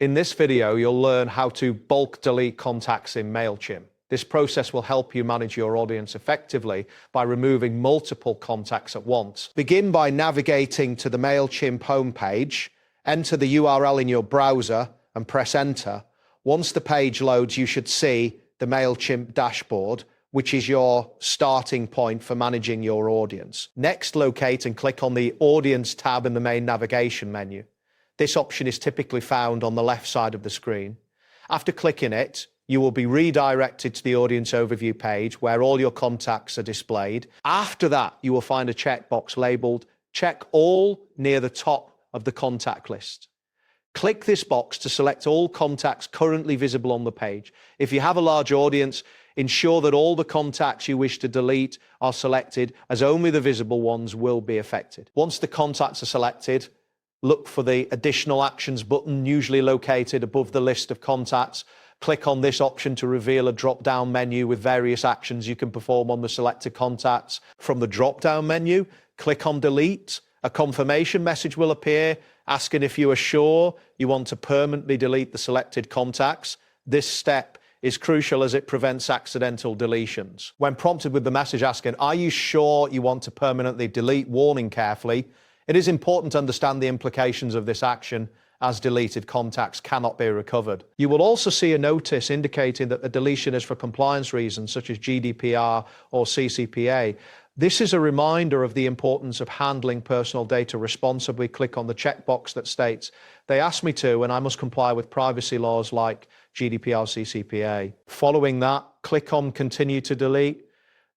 In this video, you'll learn how to bulk delete contacts in Mailchimp. This process will help you manage your audience effectively by removing multiple contacts at once. Begin by navigating to the Mailchimp homepage, enter the URL in your browser and press enter. Once the page loads, you should see the Mailchimp dashboard, which is your starting point for managing your audience. Next, locate and click on the Audience tab in the main navigation menu. This option is typically found on the left side of the screen. After clicking it, you will be redirected to the Audience Overview page where all your contacts are displayed. After that, you will find a checkbox labeled Check All near the top of the contact list. Click this box to select all contacts currently visible on the page. If you have a large audience, ensure that all the contacts you wish to delete are selected, as only the visible ones will be affected. Once the contacts are selected, look for the Additional Actions button, usually located above the list of contacts. Click on this option to reveal a drop-down menu with various actions you can perform on the selected contacts. From the drop-down menu, click on Delete. A confirmation message will appear asking if you are sure you want to permanently delete the selected contacts. This step is crucial as it prevents accidental deletions. When prompted with the message asking, "Are you sure you want to permanently delete?" warning carefully, it is important to understand the implications of this action, as deleted contacts cannot be recovered. You will also see a notice indicating that the deletion is for compliance reasons such as GDPR or CCPA. This is a reminder of the importance of handling personal data responsibly. Click on the checkbox that states, "They asked me to, and I must comply with privacy laws like GDPR, CCPA." Following that, click on Continue to Delete.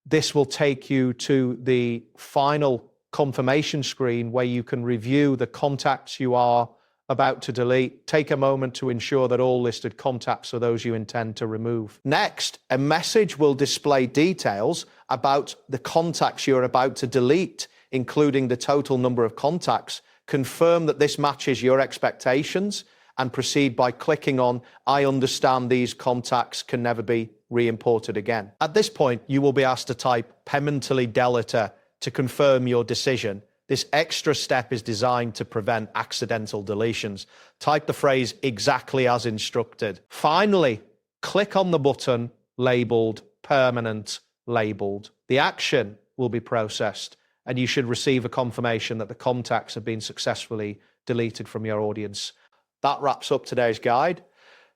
This will take you to the final confirmation screen where you can review the contacts you are about to delete. Take a moment to ensure that all listed contacts are those you intend to remove. Next, a message will display details about the contacts you're about to delete, including the total number of contacts. Confirm that this matches your expectations and proceed by clicking on "I understand these contacts can never be re-imported again." At this point, you will be asked to type "permanently delete" to confirm your decision. This extra step is designed to prevent accidental deletions. Type the phrase exactly as instructed. Finally, click on the button labeled Permanent Labeled. The action will be processed and you should receive a confirmation that the contacts have been successfully deleted from your audience. That wraps up today's guide.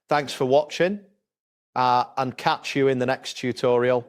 Thanks for watching and catch you in the next tutorial.